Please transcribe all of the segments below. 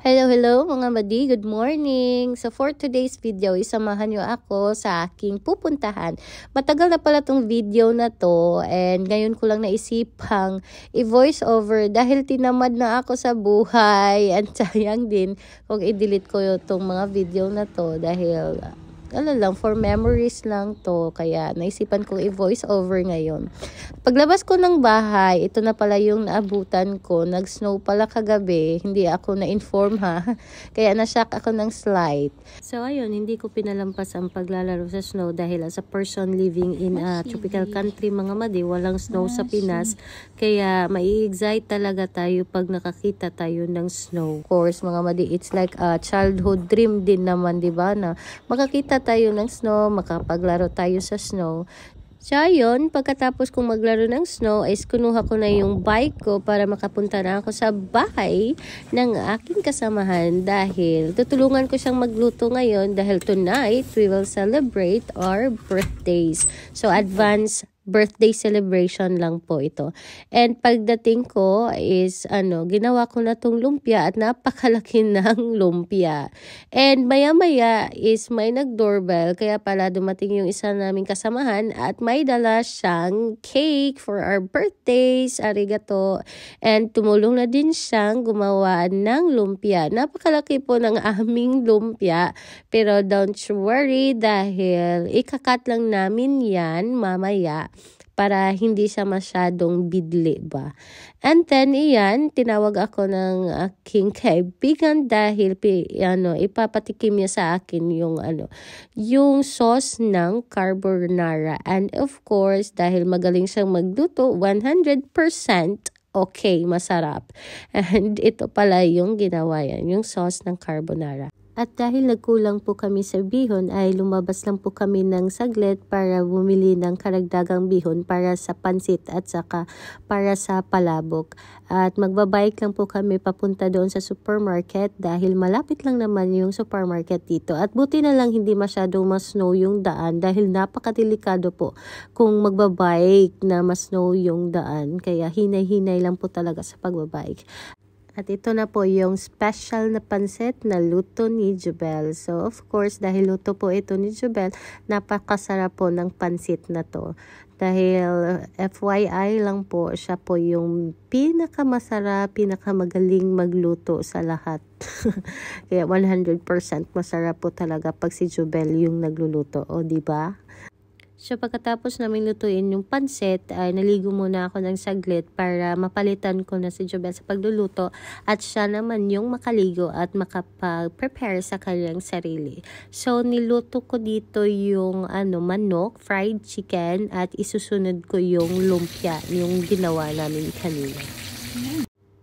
Hello mga madi, good morning! So for today's video, isamahan nyo ako sa aking pupuntahan. Matagal na pala tong video na to and ngayon ko lang naisipang i-voice over dahil tinamad na ako sa buhay. And sayang din kung i-delete ko itong mga video na to dahil for memories lang to. Kaya naisipan kong i-voice over ngayon. Paglabas ko ng bahay, ito na pala yung naabutan ko. Nag-snow pala kagabi. Hindi ako na-inform ha. Kaya na-shock ako ng slight. So ayun, hindi ko pinalampas ang paglalaro sa snow dahil as a person living in a tropical country mga madi, walang snow sa Pinas. Kaya mai-excite talaga tayo pag nakakita tayo ng snow. Of course mga madi, it's like a childhood dream din naman, di ba? Na makakita tayo ng snow, makapaglaro tayo sa snow. So ayun, pagkatapos kong maglaro ng snow, is kunuha ko na yung bike ko para makapunta na ako sa bahay ng aking kasamahan dahil tutulungan ko siyang magluto ngayon dahil tonight we will celebrate our birthdays. So advance birthday celebration lang po ito. And pagdating ko is ginawa ko na tong lumpia at napakalaki ng lumpia. And maya-maya is may nag-doorbell kaya pala dumating yung isa naming kasamahan at may dala siyang cake for our birthdays. Arigato. And tumulong na din siyang gumawa ng lumpia. Napakalaki po ng aming lumpia. Pero don't worry dahil ikakat lang namin yan mamaya para hindi siya masyadong bidli ba. And then iyan, tinawag ako ng aking kaibigan dahil ipapatikim niya sa akin yung sauce ng carbonara. And of course, dahil magaling siyang magluto, 100% okay, masarap. And ito pala yung ginawa yan, yung sauce ng carbonara. At dahil nagkulang po kami sa bihon ay lumabas lang po kami ng saglit para bumili ng karagdagang bihon para sa pansit at saka para sa palabok. At magbabike lang po kami papunta doon sa supermarket dahil malapit lang naman yung supermarket dito. At buti na lang hindi masyadong mas-snow yung daan dahil napakadelikado po kung magbabike na mas-snow yung daan. Kaya hinay-hinay lang po talaga sa pagbabike. At ito na po yung special na pansit na luto ni Jubel. So of course, dahil luto po ito ni Jubel, napakasarap po ng pansit na to. Dahil FYI lang po, siya po yung pinakamasarap, pinakamagaling magluto sa lahat. Kaya 100% masarap po talaga pag si Jubel yung nagluluto. O diba? So pagkatapos namin lutuin yung pansit, ay naligo muna ako ng saglit para mapalitan ko na si Jubel sa pagluluto at siya naman yung makaligo at makapag-prepare sa kanyang sarili. So niluto ko dito yung manok, fried chicken at isusunod ko yung lumpia, yung ginawa namin kanina.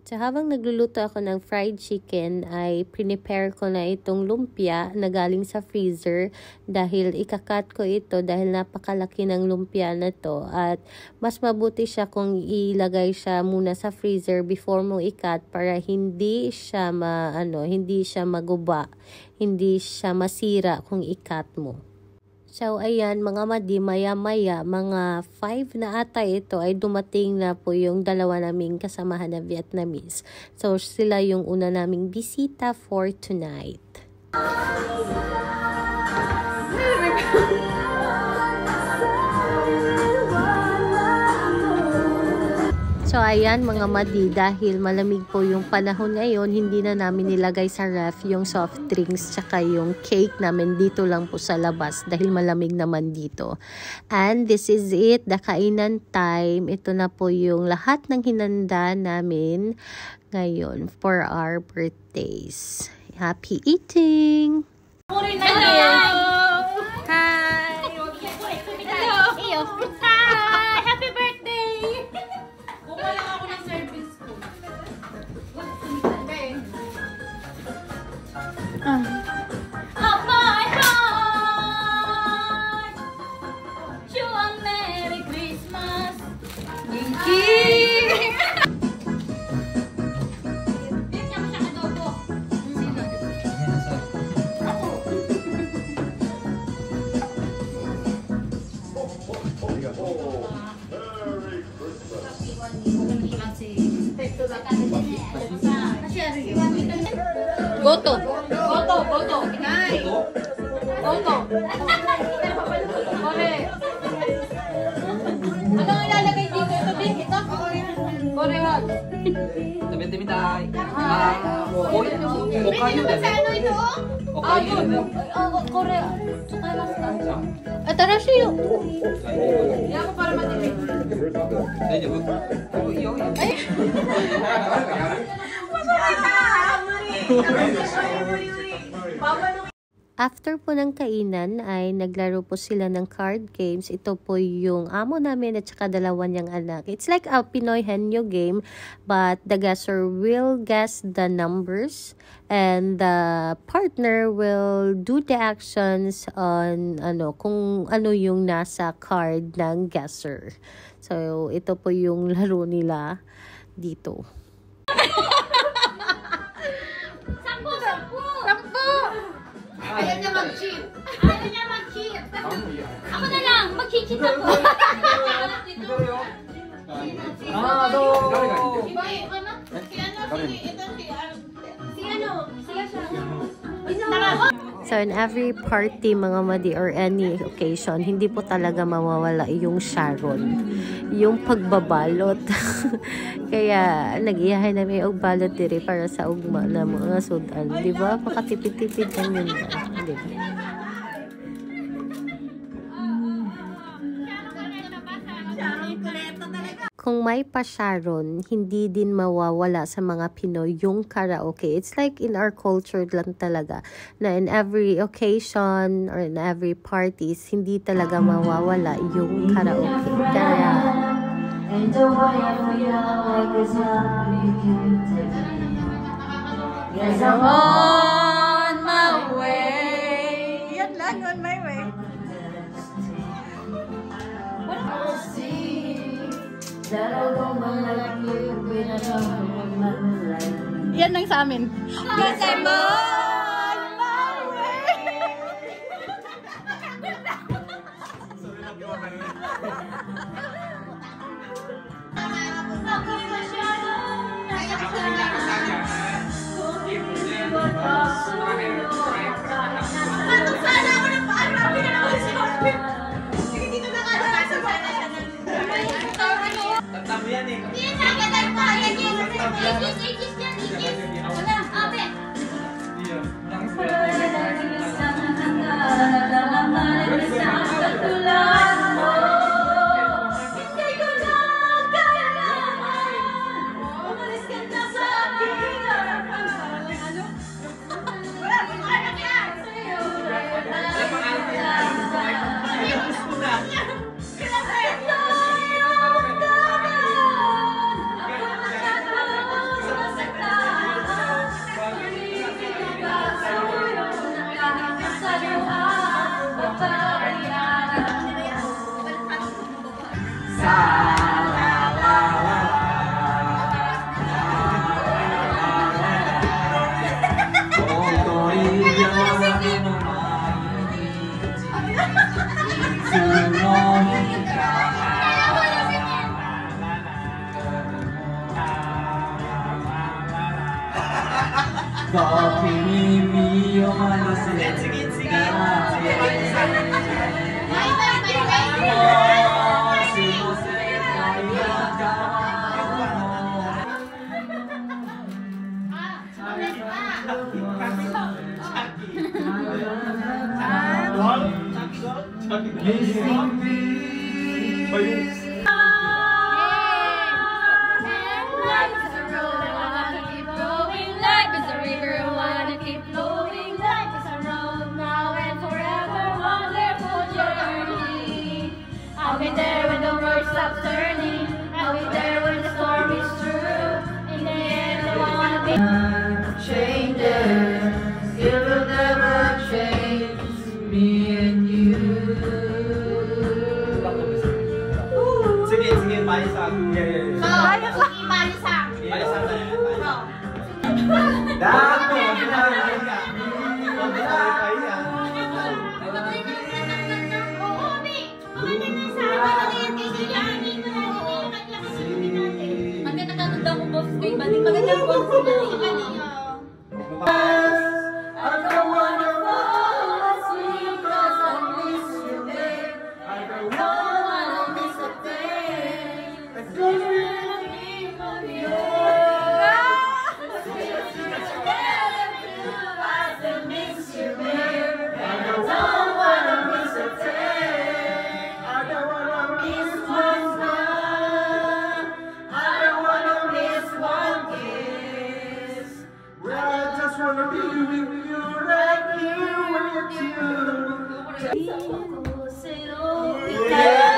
So habang nagluluto ako ng fried chicken ay prepare ko na itong lumpia na galing sa freezer dahil ikakat ko ito dahil napakalaki ng lumpia na to at mas mabuti siya kung ilagay siya muna sa freezer before mo ikat para hindi siya maguba, hindi siya masira kung ikat mo. So, ayan, mga madi, maya-maya, mga 5 na ata ito ay dumating na po yung dalawa naming kasamahan na Vietnamese. So, sila yung una naming bisita for tonight. So ayan mga madi, dahil malamig po yung panahon ngayon, hindi na namin nilagay sa ref yung soft drinks tsaka yung cake namin dito lang po sa labas dahil malamig naman dito. And this is it, the kainan time. Ito na po yung lahat ng hinanda namin ngayon for our birthdays. Happy eating! Hello! Hi! Hello! Hi! Happy birthday! Kuha lang ako ng service ko. Oh my heart! You a Merry Christmas! Yinky! Merry Christmas! Goto. Goto. Goto. Hi. Goto. Correct. Ano ilalagay dito? Ito, Big? Ito? Correct. Tabi-tabi. Okayo din. Ano ito? Okayo din. Correct. At tara siya. Hindi ako para matipid. Ayun ba? Ay! After po ng kainan ay naglaro po sila ng card games. Ito po yung amo namin at saka dalawa niyang anak. It's like a Pinoy henyo game, but the guesser will guess the numbers and the partner will do the actions on kung ano yung nasa card ng guesser. So ito po yung laro nila dito. Ayaw niya mag-cheat. Ayaw niya mag-cheat. Ako na lang, mag-cheat ako. So in every party mga madi or any occasion, hindi po talaga mawawala yung Sharon, yung pagbabalot. Kaya nag-iyahay na may og balot diri para sa ugma na mga sudan, di ba? Makatipid-tipid lang yun ba? Di ba? Kung may pa-Sharon, hindi din mawawala sa mga Pinoy yung karaoke. It's like in our culture lang talaga na in every occasion or in every parties, hindi talaga mawawala yung karaoke. Kaya Yes, I'm on my way. Yan lang, on my way. Yan lang sa amin. Yes, I'm on my way. I'll be there when the world stops turning. I'll be there when the storm is through. In the end, I wanna be changes. It will never change me and you. just wanna be with you, right here with you. Yeah.